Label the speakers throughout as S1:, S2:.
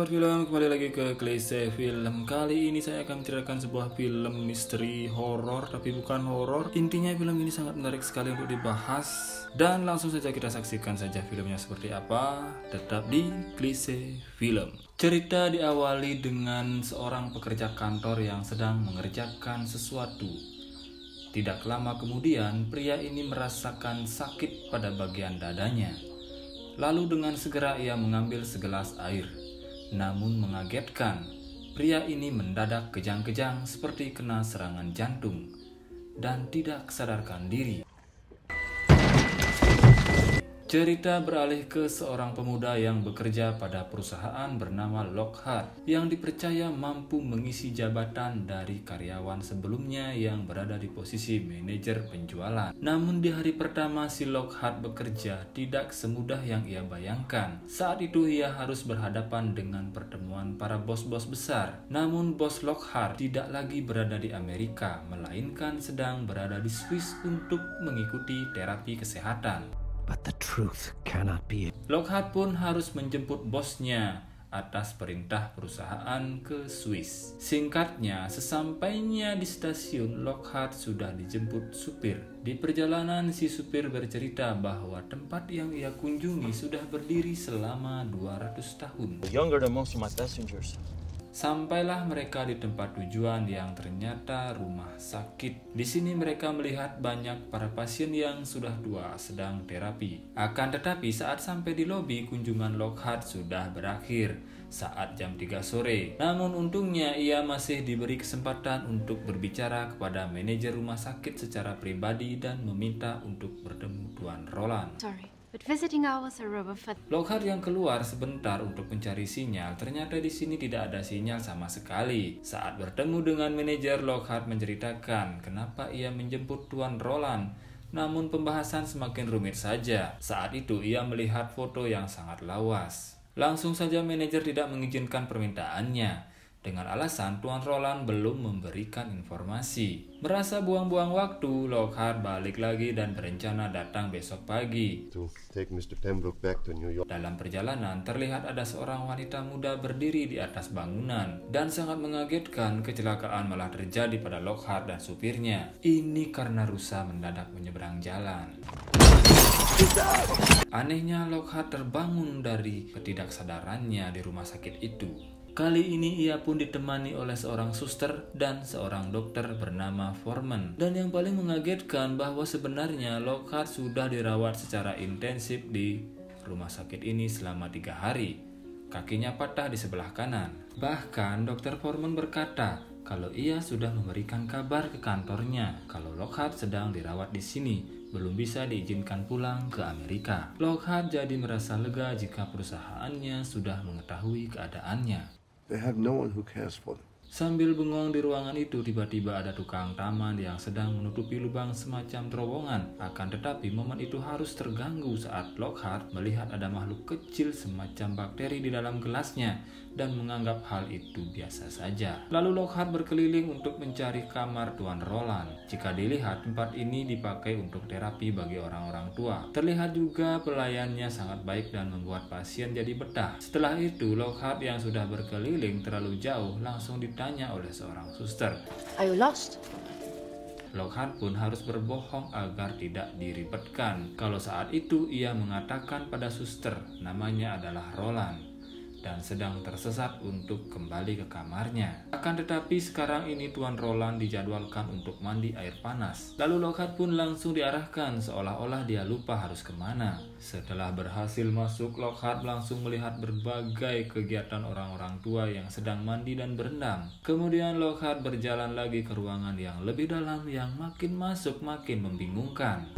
S1: sahabat film, kembali lagi ke Klise Film. Kali ini saya akan menceritakan sebuah film misteri horor, tapi bukan horor. Intinya film ini sangat menarik sekali untuk dibahas. Dan langsung saja kita saksikan saja filmnya seperti apa. Tetap di Klise Film. Cerita diawali dengan seorang pekerja kantor yang sedang mengerjakan sesuatu. Tidak lama kemudian, pria ini merasakan sakit pada bagian dadanya. Lalu dengan segera ia mengambil segelas air. Namun mengagetkan, pria ini mendadak kejang-kejang seperti kena serangan jantung dan tidak sadarkan diri. Cerita beralih ke seorang pemuda yang bekerja pada perusahaan bernama Lockhart yang dipercaya mampu mengisi jabatan dari karyawan sebelumnya yang berada di posisi manajer penjualan. Namun di hari pertama si Lockhart bekerja tidak semudah yang ia bayangkan. Saat itu ia harus berhadapan dengan pertemuan para bos-bos besar. Namun bos Lockhart tidak lagi berada di Amerika, melainkan sedang berada di Swiss untuk mengikuti terapi kesehatan.
S2: But the truth cannot be.
S1: Lockhart pun harus menjemput bosnya atas perintah perusahaan ke Swiss. Singkatnya, sesampainya di stasiun, Lockhart sudah dijemput supir. Di perjalanan, si supir bercerita bahwa tempat yang ia kunjungi sudah berdiri selama 200 tahun.
S3: Younger than most of my passengers.
S1: Sampailah mereka di tempat tujuan yang ternyata rumah sakit. Di sini mereka melihat banyak para pasien yang sudah tua sedang terapi. Akan tetapi saat sampai di lobi, kunjungan Lockhart sudah berakhir saat jam 3 sore. Namun untungnya ia masih diberi kesempatan untuk berbicara kepada manajer rumah sakit secara pribadi dan meminta untuk bertemu Tuan Roland.
S4: But visiting hours are over for...
S1: Lockhart yang keluar sebentar untuk mencari sinyal, ternyata di sini tidak ada sinyal sama sekali. Saat bertemu dengan manajer, Lockhart menceritakan kenapa ia menjemput Tuan Roland. Namun pembahasan semakin rumit saja. Saat itu ia melihat foto yang sangat lawas. Langsung saja manajer tidak mengizinkan permintaannya. Dengan alasan Tuan Roland belum memberikan informasi. Merasa buang-buang waktu, Lockhart balik lagi dan berencana datang besok pagi.
S5: To take Mr. Pembroke back to New York.
S1: Dalam perjalanan, terlihat ada seorang wanita muda berdiri di atas bangunan. Dan sangat mengagetkan, kecelakaan malah terjadi pada Lockhart dan supirnya. Ini karena rusa mendadak menyeberang jalan. Anehnya, Lockhart terbangun dari ketidaksadarannya di rumah sakit itu. Kali ini ia pun ditemani oleh seorang suster dan seorang dokter bernama Foreman. Dan yang paling mengagetkan bahwa sebenarnya Lockhart sudah dirawat secara intensif di rumah sakit ini selama 3 hari. Kakinya patah di sebelah kanan. Bahkan dokter Foreman berkata kalau ia sudah memberikan kabar ke kantornya kalau Lockhart sedang dirawat di sini, belum bisa diizinkan pulang ke Amerika. Lockhart jadi merasa lega jika perusahaannya sudah mengetahui keadaannya.
S5: They have no one who cares for them.
S1: Sambil bengong di ruangan itu, tiba-tiba ada tukang taman yang sedang menutupi lubang semacam terowongan. Akan tetapi momen itu harus terganggu saat Lockhart melihat ada makhluk kecil semacam bakteri di dalam gelasnya dan menganggap hal itu biasa saja. Lalu Lockhart berkeliling untuk mencari kamar Tuan Roland. Jika dilihat, tempat ini dipakai untuk terapi bagi orang-orang tua. Terlihat juga pelayannya sangat baik dan membuat pasien jadi betah. Setelah itu, Lockhart yang sudah berkeliling terlalu jauh langsung ditanya oleh seorang suster.
S4: Are you lost?
S1: Lockhart pun harus berbohong agar tidak diribetkan. Kalau saat itu ia mengatakan pada suster namanya adalah Roland dan sedang tersesat untuk kembali ke kamarnya. Akan tetapi sekarang ini Tuan Roland dijadwalkan untuk mandi air panas. Lalu Lockhart pun langsung diarahkan seolah-olah dia lupa harus kemana. Setelah berhasil masuk, Lockhart langsung melihat berbagai kegiatan orang-orang tua yang sedang mandi dan berendam. Kemudian Lockhart berjalan lagi ke ruangan yang lebih dalam yang makin masuk makin membingungkan.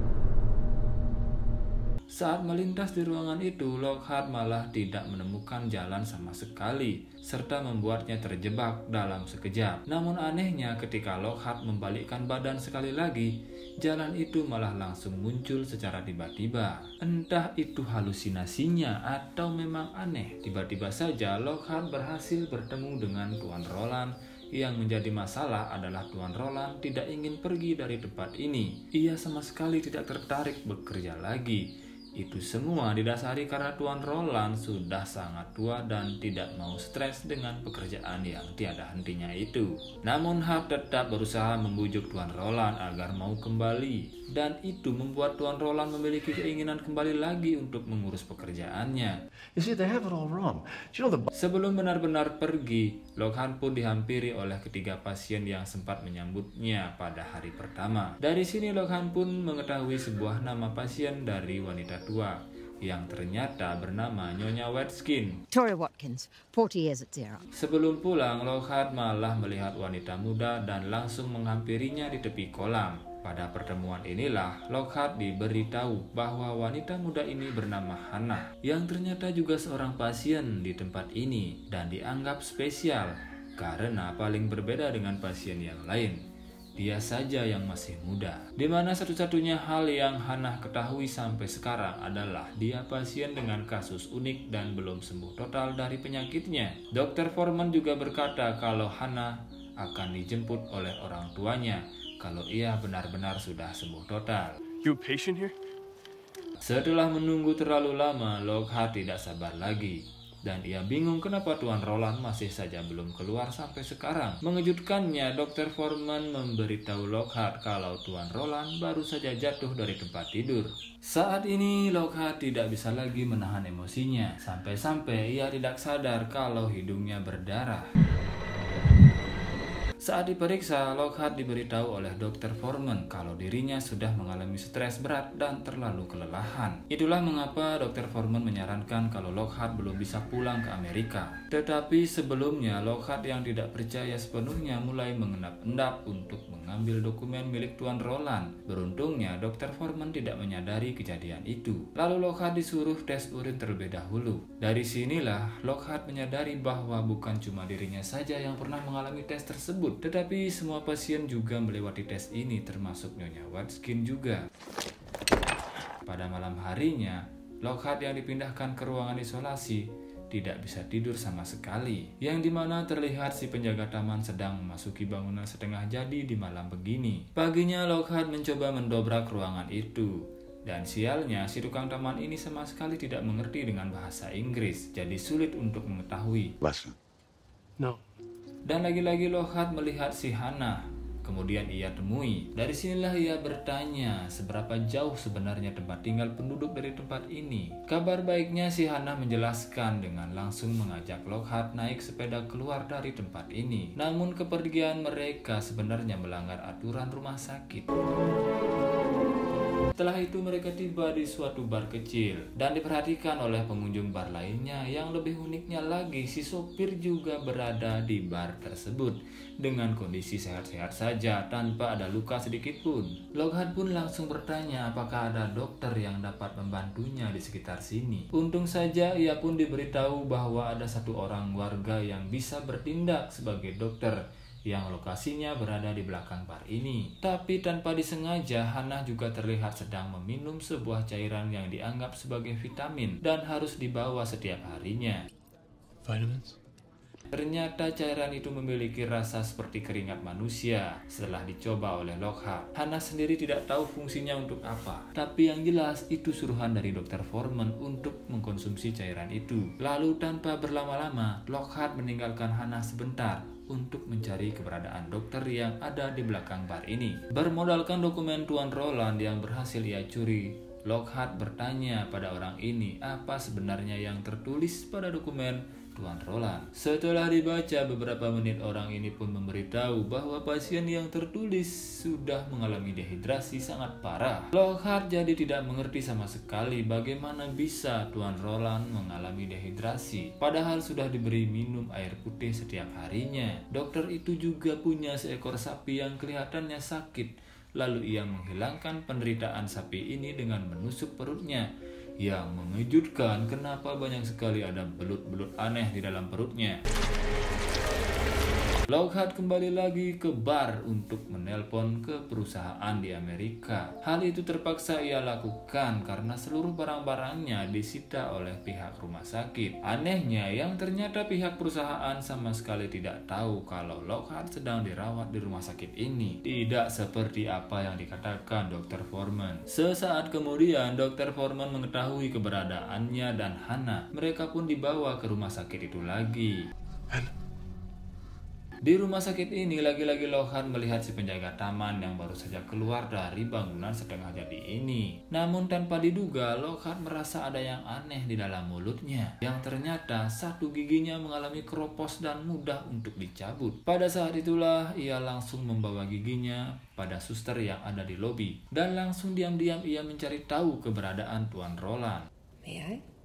S1: Saat melintas di ruangan itu, Lockhart malah tidak menemukan jalan sama sekali, serta membuatnya terjebak dalam sekejap. Namun anehnya ketika Lockhart membalikkan badan sekali lagi, jalan itu malah langsung muncul secara tiba-tiba. Entah itu halusinasinya atau memang aneh. Tiba-tiba saja Lockhart berhasil bertemu dengan Tuan Roland. Yang menjadi masalah adalah Tuan Roland tidak ingin pergi dari tempat ini. Ia sama sekali tidak tertarik bekerja lagi. Itu semua didasari karena Tuan Roland sudah sangat tua dan tidak mau stres dengan pekerjaan yang tiada hentinya itu. Namun Hart tetap berusaha membujuk Tuan Roland agar mau kembali, dan itu membuat Tuan Roland memiliki keinginan kembali lagi untuk mengurus pekerjaannya.
S2: You see, they have it all wrong. Do you know the
S1: Sebelum benar-benar pergi, Lockhart pun dihampiri oleh ketiga pasien yang sempat menyambutnya pada hari pertama. Dari sini Lockhart pun mengetahui sebuah nama pasien dari wanita tua yang ternyata bernama Nyonya Watkins.
S6: Tori Watkins, 40 years at Xerox.
S1: Sebelum pulang, Lockhart malah melihat wanita muda dan langsung menghampirinya di tepi kolam. Pada pertemuan inilah Lockhart diberitahu bahwa wanita muda ini bernama Hannah, yang ternyata juga seorang pasien di tempat ini dan dianggap spesial karena paling berbeda dengan pasien yang lain. Dia saja yang masih muda. Di mana satu-satunya hal yang Hannah ketahui sampai sekarang adalah dia pasien dengan kasus unik dan belum sembuh total dari penyakitnya. Dr. Foreman juga berkata kalau Hannah akan dijemput oleh orang tuanya kalau ia benar-benar sudah sembuh total.
S3: You a patient here?
S1: Setelah menunggu terlalu lama, Lockhart tidak sabar lagi. Dan ia bingung kenapa Tuan Roland masih saja belum keluar sampai sekarang. Mengejutkannya, Dr. Foreman memberitahu Lockhart kalau Tuan Roland baru saja jatuh dari tempat tidur. Saat ini Lockhart tidak bisa lagi menahan emosinya. Sampai-sampai ia tidak sadar kalau hidungnya berdarah. Saat diperiksa, Lockhart diberitahu oleh Dr. Foreman kalau dirinya sudah mengalami stres berat dan terlalu kelelahan. Itulah mengapa Dr. Foreman menyarankan kalau Lockhart belum bisa pulang ke Amerika. Tetapi sebelumnya, Lockhart yang tidak percaya sepenuhnya mulai mengendap-endap untuk mengambil dokumen milik Tuan Roland. Beruntungnya, Dr. Foreman tidak menyadari kejadian itu. Lalu Lockhart disuruh tes urin terlebih dahulu. Dari sinilah Lockhart menyadari bahwa bukan cuma dirinya saja yang pernah mengalami tes tersebut, tetapi semua pasien juga melewati tes ini, termasuk Nyonya Watkins juga. Pada malam harinya, Lockhart yang dipindahkan ke ruangan isolasi tidak bisa tidur sama sekali, yang dimana terlihat si penjaga taman sedang memasuki bangunan setengah jadi di malam begini. Paginya Lockhart mencoba mendobrak ruangan itu, dan sialnya si tukang taman ini sama sekali tidak mengerti dengan bahasa Inggris, jadi sulit untuk mengetahui.
S3: No.
S1: Dan lagi-lagi Lockhart melihat si Hannah. Kemudian ia temui. Dari sinilah ia bertanya seberapa jauh sebenarnya tempat tinggal penduduk dari tempat ini. Kabar baiknya si Hannah menjelaskan dengan langsung mengajak Lockhart naik sepeda keluar dari tempat ini. Namun kepergian mereka sebenarnya melanggar aturan rumah sakit. Setelah itu mereka tiba di suatu bar kecil dan diperhatikan oleh pengunjung bar lainnya. Yang lebih uniknya lagi, si sopir juga berada di bar tersebut dengan kondisi sehat-sehat saja tanpa ada luka sedikit pun. Lockhart pun langsung bertanya apakah ada dokter yang dapat membantunya di sekitar sini. Untung saja ia pun diberitahu bahwa ada satu orang warga yang bisa bertindak sebagai dokter, yang lokasinya berada di belakang bar ini. Tapi tanpa disengaja, Hannah juga terlihat sedang meminum sebuah cairan yang dianggap sebagai vitamin dan harus dibawa setiap harinya.
S3: Vitamins?
S1: Ternyata cairan itu memiliki rasa seperti keringat manusia. Setelah dicoba oleh Lockhart, Hannah sendiri tidak tahu fungsinya untuk apa. Tapi yang jelas itu suruhan dari Dr. Foreman untuk mengkonsumsi cairan itu. Lalu tanpa berlama-lama, Lockhart meninggalkan Hannah sebentar untuk mencari keberadaan dokter yang ada di belakang bar ini. Bermodalkan dokumen Tuan Roland yang berhasil ia curi, Lockhart bertanya pada orang ini apa sebenarnya yang tertulis pada dokumen Tuan Roland. Setelah dibaca beberapa menit, orang ini pun memberitahu bahwa pasien yang tertulis sudah mengalami dehidrasi sangat parah. Lockhart jadi tidak mengerti sama sekali bagaimana bisa Tuan Roland mengalami dehidrasi, padahal sudah diberi minum air putih setiap harinya. Dokter itu juga punya seekor sapi yang kelihatannya sakit. Lalu ia menghilangkan penderitaan sapi ini dengan menusuk perutnya. Yang mengejutkan, kenapa banyak sekali ada belut-belut aneh di dalam perutnya. Lockhart kembali lagi ke bar untuk menelpon ke perusahaan di Amerika. Hal itu terpaksa ia lakukan karena seluruh barang-barangnya disita oleh pihak rumah sakit. Anehnya, yang ternyata pihak perusahaan sama sekali tidak tahu kalau Lockhart sedang dirawat di rumah sakit ini. Tidak seperti apa yang dikatakan Dr. Foreman. Sesaat kemudian, Dr. Foreman mengetahui mengetahui keberadaannya dan Hana. Mereka pun dibawa ke rumah sakit itu lagi. Di rumah sakit ini lagi-lagi Lockhart melihat si penjaga taman yang baru saja keluar dari bangunan setengah jadi ini. Namun tanpa diduga Lockhart merasa ada yang aneh di dalam mulutnya, yang ternyata satu giginya mengalami keropos dan mudah untuk dicabut. Pada saat itulah ia langsung membawa giginya pada suster yang ada di lobi, dan langsung diam-diam ia mencari tahu keberadaan Tuan Roland.
S7: May I?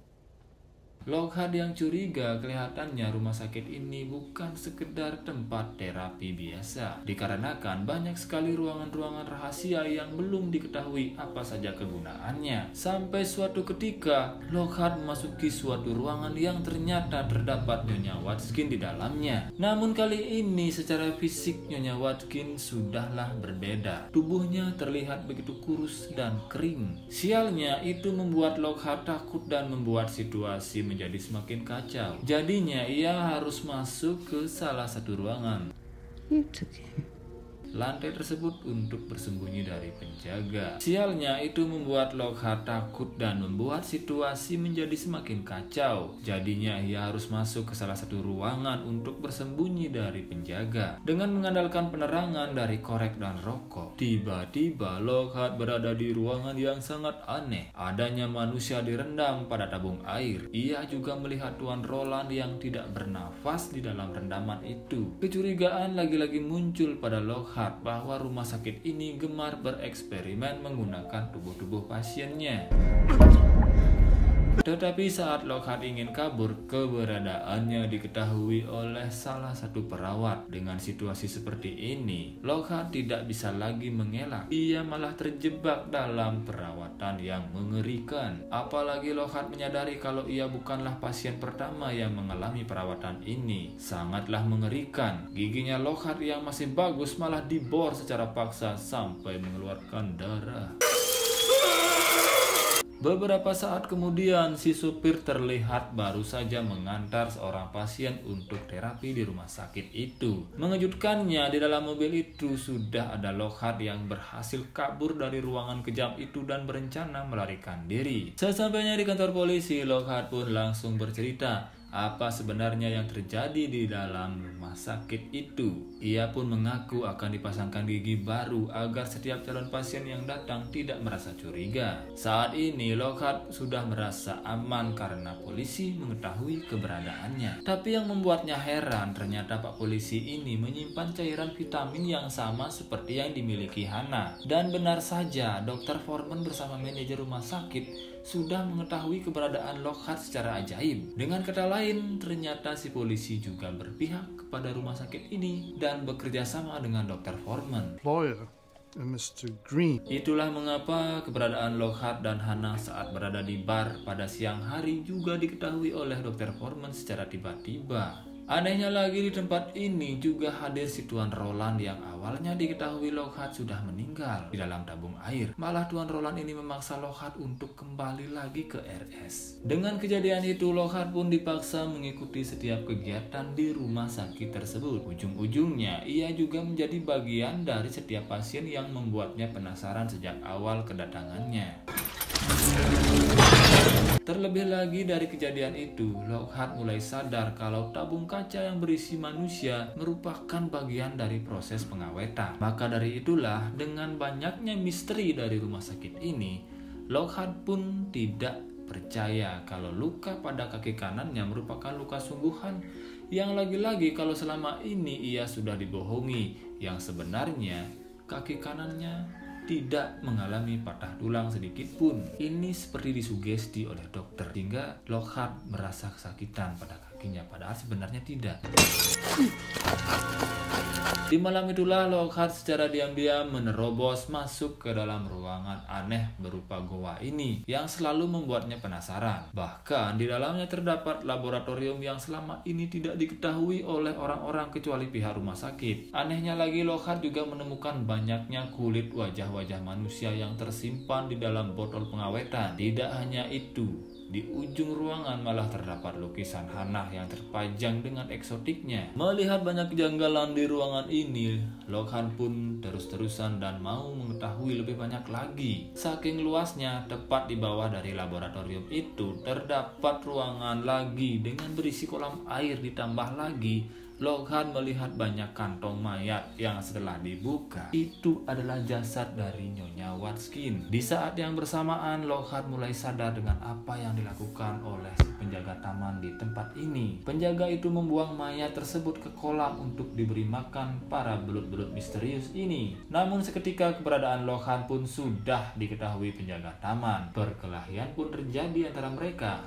S1: Lockhart yang curiga kelihatannya rumah sakit ini bukan sekedar tempat terapi biasa, dikarenakan banyak sekali ruangan-ruangan rahasia yang belum diketahui apa saja kegunaannya. Sampai suatu ketika Lockhart memasuki suatu ruangan yang ternyata terdapat Nyonya Watkins di dalamnya. Namun kali ini secara fisik Nyonya Watkins sudahlah berbeda. Tubuhnya terlihat begitu kurus dan kering. Sialnya itu membuat Lockhart takut dan membuat situasi menjadi semakin kacau. Jadinya ia harus masuk ke salah satu ruangan.
S7: You took him.
S1: Lantai tersebut untuk bersembunyi dari penjaga. Sialnya itu membuat Lockhart takut dan membuat situasi menjadi semakin kacau. Jadinya ia harus masuk ke salah satu ruangan untuk bersembunyi dari penjaga. Dengan mengandalkan penerangan dari korek dan rokok, tiba-tiba Lockhart berada di ruangan yang sangat aneh. Adanya manusia direndam pada tabung air. Ia juga melihat Tuan Roland yang tidak bernafas di dalam rendaman itu. Kecurigaan lagi-lagi muncul pada Lockhart bahwa rumah sakit ini gemar bereksperimen menggunakan tubuh-tubuh pasiennya. Tetapi saat Lockhart ingin kabur, keberadaannya diketahui oleh salah satu perawat. Dengan situasi seperti ini, Lockhart tidak bisa lagi mengelak. Ia malah terjebak dalam perawatan yang mengerikan. Apalagi Lockhart menyadari kalau ia bukanlah pasien pertama yang mengalami perawatan ini. Sangatlah mengerikan. Giginya Lockhart yang masih bagus malah dibor secara paksa sampai mengeluarkan darah. Beberapa saat kemudian, si supir terlihat baru saja mengantar seorang pasien untuk terapi di rumah sakit itu. Mengejutkannya, di dalam mobil itu sudah ada Lockhart yang berhasil kabur dari ruangan kejam itu dan berencana melarikan diri. Sesampainya di kantor polisi, Lockhart pun langsung bercerita apa sebenarnya yang terjadi di dalam rumah sakit itu. Ia pun mengaku akan dipasangkan gigi baru agar setiap calon pasien yang datang tidak merasa curiga. Saat ini Lockhart sudah merasa aman karena polisi mengetahui keberadaannya. Tapi yang membuatnya heran, ternyata Pak Polisi ini menyimpan cairan vitamin yang sama seperti yang dimiliki Hana. Dan benar saja, Dr. Foreman bersama manajer rumah sakit sudah mengetahui keberadaan Lockhart secara ajaib. Dengan kata lain, ternyata si polisi juga berpihak kepada rumah sakit ini dan bekerja sama dengan Dr. Foreman.
S8: Lawyer, Mr. Green.
S1: Itulah mengapa keberadaan Lockhart dan Hana saat berada di bar pada siang hari juga diketahui oleh Dr. Foreman secara tiba-tiba. Anehnya lagi, di tempat ini juga hadir si Tuan Roland yang awalnya diketahui Lockhart sudah meninggal di dalam tabung air. Malah Tuan Roland ini memaksa Lockhart untuk kembali lagi ke RS. Dengan kejadian itu, Lockhart pun dipaksa mengikuti setiap kegiatan di rumah sakit tersebut. Ujung-ujungnya, ia juga menjadi bagian dari setiap pasien yang membuatnya penasaran sejak awal kedatangannya. Terlebih lagi dari kejadian itu, Lockhart mulai sadar kalau tabung kaca yang berisi manusia merupakan bagian dari proses pengawetan. Maka dari itulah, dengan banyaknya misteri dari rumah sakit ini, Lockhart pun tidak percaya kalau luka pada kaki kanannya merupakan luka sungguhan, yang lagi-lagi kalau selama ini ia sudah dibohongi, yang sebenarnya kaki kanannya tidak mengalami patah tulang sedikit pun. Ini seperti disugesti oleh dokter, sehingga Lockhart merasa kesakitan pada kakinya, padahal sebenarnya tidak. Di malam itulah Lockhart secara diam-diam menerobos masuk ke dalam ruangan aneh berupa goa ini yang selalu membuatnya penasaran. Bahkan di dalamnya terdapat laboratorium yang selama ini tidak diketahui oleh orang-orang kecuali pihak rumah sakit. Anehnya lagi, Lockhart juga menemukan banyaknya kulit wajah-wajah manusia yang tersimpan di dalam botol pengawetan. Tidak hanya itu, Di ujung ruangan malah terdapat lukisan Hannah yang terpajang dengan eksotiknya. Melihat banyak kejanggalan di ruangan ini, Lockhart pun terus-terusan dan mau mengetahui lebih banyak lagi. Saking luasnya, tepat di bawah dari laboratorium itu terdapat ruangan lagi dengan berisi kolam air. Ditambah lagi Lockhart melihat banyak kantong mayat yang setelah dibuka itu adalah jasad dari Nyonya Watkins. Di saat yang bersamaan Lockhart mulai sadar dengan apa yang dilakukan oleh penjaga taman di tempat ini. Penjaga itu membuang mayat tersebut ke kolam untuk diberi makan para belut-belut misterius ini. Namun seketika keberadaan Lockhart pun sudah diketahui penjaga taman. Perkelahian pun terjadi antara mereka.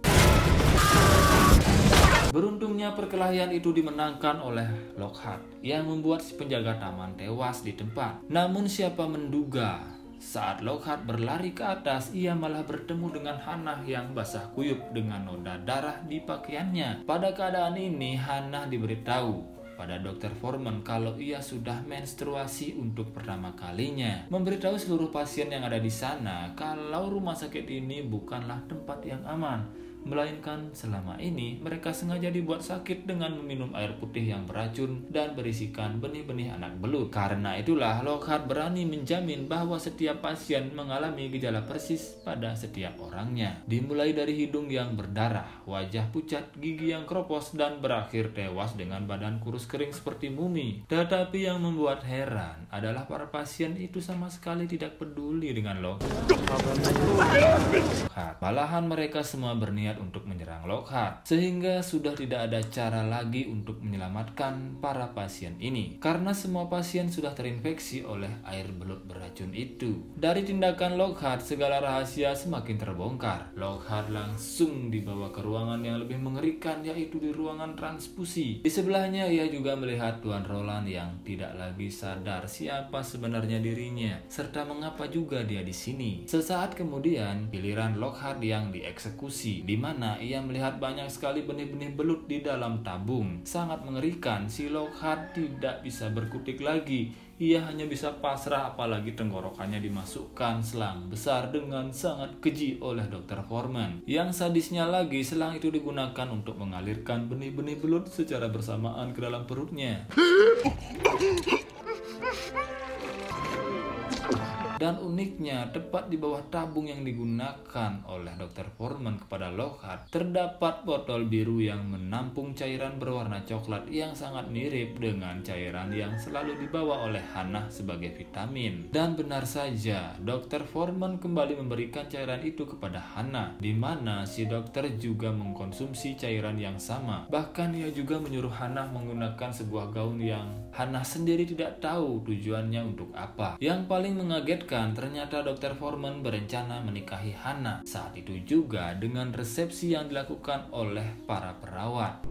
S1: Beruntungnya perkelahian itu dimenangkan oleh Lockhart yang membuat si penjaga taman tewas di tempat. Namun siapa menduga saat Lockhart berlari ke atas, ia malah bertemu dengan Hannah yang basah kuyup dengan noda darah di pakaiannya. Pada keadaan ini Hannah diberitahu pada Dr. Foreman kalau ia sudah menstruasi untuk pertama kalinya. Memberitahu seluruh pasien yang ada di sana kalau rumah sakit ini bukanlah tempat yang aman, melainkan selama ini mereka sengaja dibuat sakit dengan meminum air putih yang beracun dan berisikan benih-benih anak belut. Karena itulah Lockhart berani menjamin bahwa setiap pasien mengalami gejala persis pada setiap orangnya. Dimulai dari hidung yang berdarah, wajah pucat, gigi yang keropos, dan berakhir tewas dengan badan kurus kering seperti mumi. Tetapi yang membuat heran adalah para pasien itu sama sekali tidak peduli dengan Lockhart. Malahan mereka semua berniat untuk menyerang Lockhart, sehingga sudah tidak ada cara lagi untuk menyelamatkan para pasien ini karena semua pasien sudah terinfeksi oleh air belut beracun itu. Dari tindakan Lockhart, segala rahasia semakin terbongkar. Lockhart langsung dibawa ke ruangan yang lebih mengerikan, yaitu di ruangan transfusi. Di sebelahnya ia juga melihat Tuan Roland yang tidak lagi sadar siapa sebenarnya dirinya serta mengapa juga dia di sini. Sesaat kemudian giliran Lockhart yang dieksekusi, di mana ia melihat banyak sekali benih-benih belut di dalam tabung. Sangat mengerikan, si Lockhart tidak bisa berkutik lagi. Ia hanya bisa pasrah, apalagi tenggorokannya dimasukkan selang besar dengan sangat keji oleh Dr. Foreman. Yang sadisnya lagi, selang itu digunakan untuk mengalirkan benih-benih belut secara bersamaan ke dalam perutnya. Dan uniknya, tepat di bawah tabung yang digunakan oleh Dr. Foreman kepada Lockhart, terdapat botol biru yang menampung cairan berwarna coklat yang sangat mirip dengan cairan yang selalu dibawa oleh Hannah sebagai vitamin. Dan benar saja, Dr. Foreman kembali memberikan cairan itu kepada Hannah, di mana si dokter juga mengkonsumsi cairan yang sama. Bahkan ia juga menyuruh Hannah menggunakan sebuah gaun yang Hannah sendiri tidak tahu tujuannya untuk apa. Yang paling mengagetkan, ternyata Dr. Foreman berencana menikahi Hannah. Saat itu juga dengan resepsi yang dilakukan oleh para perawat.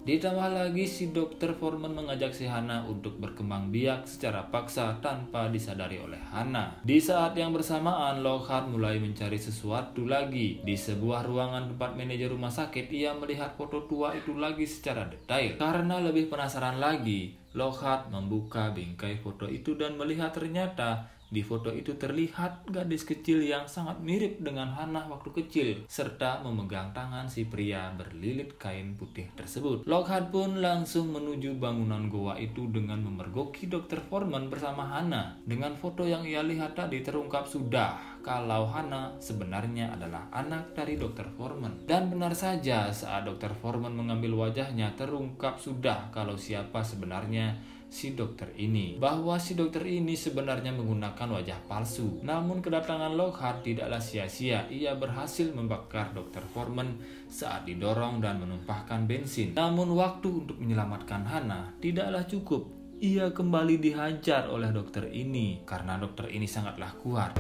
S1: Ditambah lagi si Dr. Foreman mengajak si Hannah untuk berkembang biak secara paksa tanpa disadari oleh Hannah. Di saat yang bersamaan Lockhart mulai mencari sesuatu lagi. Di sebuah ruangan tempat manajer rumah sakit, ia melihat foto tua itu lagi secara detail. Karena lebih penasaran lagi, Lockhart membuka bingkai foto itu dan melihat ternyata di foto itu terlihat gadis kecil yang sangat mirip dengan Hannah waktu kecil, serta memegang tangan si pria berlilit kain putih tersebut. Lockhart pun langsung menuju bangunan goa itu dengan memergoki Dr. Foreman bersama Hannah. Dengan foto yang ia lihat tadi terungkap sudah kalau Hannah sebenarnya adalah anak dari Dr. Foreman. Dan benar saja, saat Dr. Foreman mengambil wajahnya terungkap sudah kalau siapa sebenarnya si dokter ini, bahwa si dokter ini sebenarnya menggunakan wajah palsu. Namun kedatangan Lockhart tidaklah sia-sia. Ia berhasil membakar Dr. Foreman saat didorong dan menumpahkan bensin. Namun waktu untuk menyelamatkan Hannah tidaklah cukup. Ia kembali dihajar oleh dokter ini karena dokter ini sangatlah kuat.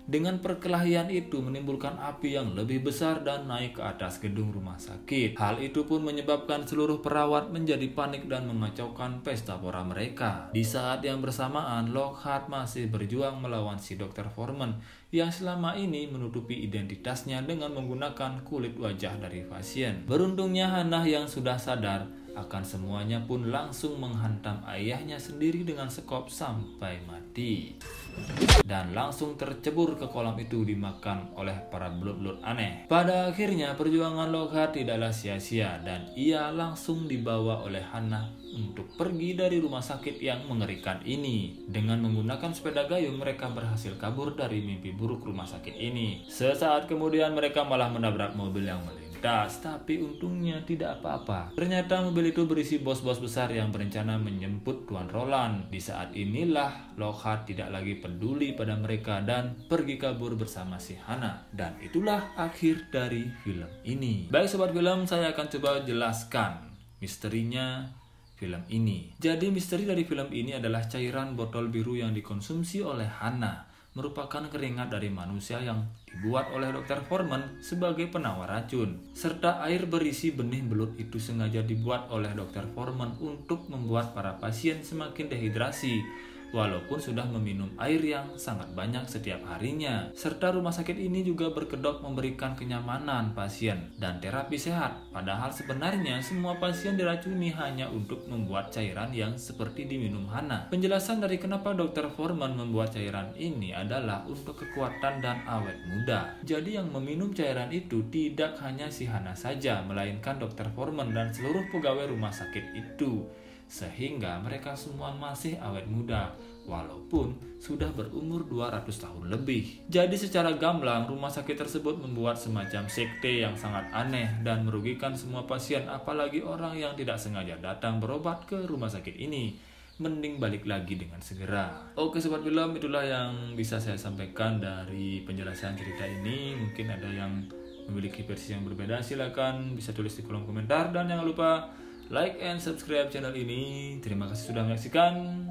S1: Dengan perkelahian itu menimbulkan api yang lebih besar dan naik ke atas gedung rumah sakit. Hal itu pun menyebabkan seluruh perawat menjadi panik dan mengacaukan pesta pora mereka. Di saat yang bersamaan, Lockhart masih berjuang melawan si Dr. Foreman yang selama ini menutupi identitasnya dengan menggunakan kulit wajah dari pasien. Beruntungnya Hannah yang sudah sadar akan semuanya pun langsung menghantam ayahnya sendiri dengan sekop sampai mati. Dan langsung tercebur ke kolam itu dimakan oleh para belut-belut aneh. Pada akhirnya perjuangan Lockhart tidaklah sia-sia dan ia langsung dibawa oleh Hannah untuk pergi dari rumah sakit yang mengerikan ini. Dengan menggunakan sepeda gayung mereka berhasil kabur dari mimpi buruk rumah sakit ini. Sesaat kemudian mereka malah menabrak mobil yang melintas, tapi untungnya tidak apa-apa. Ternyata mobil itu berisi bos-bos besar yang berencana menjemput Tuan Roland. Di saat inilah Lockhart tidak lagi peduli pada mereka dan pergi kabur bersama si Hannah. Dan itulah akhir dari film ini. Baik sobat film, saya akan coba jelaskan misterinya film ini. Jadi misteri dari film ini adalah cairan botol biru yang dikonsumsi oleh Hannah merupakan keringat dari manusia yang dibuat oleh Dr. Foreman sebagai penawar racun. Serta air berisi benih belut itu sengaja dibuat oleh Dr. Foreman untuk membuat para pasien semakin dehidrasi walaupun sudah meminum air yang sangat banyak setiap harinya. Serta rumah sakit ini juga berkedok memberikan kenyamanan pasien dan terapi sehat. Padahal sebenarnya semua pasien diracuni hanya untuk membuat cairan yang seperti diminum Hannah. Penjelasan dari kenapa Dr. Foreman membuat cairan ini adalah untuk kekuatan dan awet muda. Jadi yang meminum cairan itu tidak hanya si Hannah saja, melainkan Dr. Foreman dan seluruh pegawai rumah sakit itu. Sehingga mereka semua masih awet muda walaupun sudah berumur 200 tahun lebih. Jadi secara gamblang rumah sakit tersebut membuat semacam sekte yang sangat aneh dan merugikan semua pasien, apalagi orang yang tidak sengaja datang berobat ke rumah sakit ini. Mending balik lagi dengan segera. Oke sobat film, itulah yang bisa saya sampaikan dari penjelasan cerita ini. Mungkin ada yang memiliki versi yang berbeda, silakan bisa tulis di kolom komentar dan jangan lupa like and subscribe channel ini. Terima kasih sudah menyaksikan.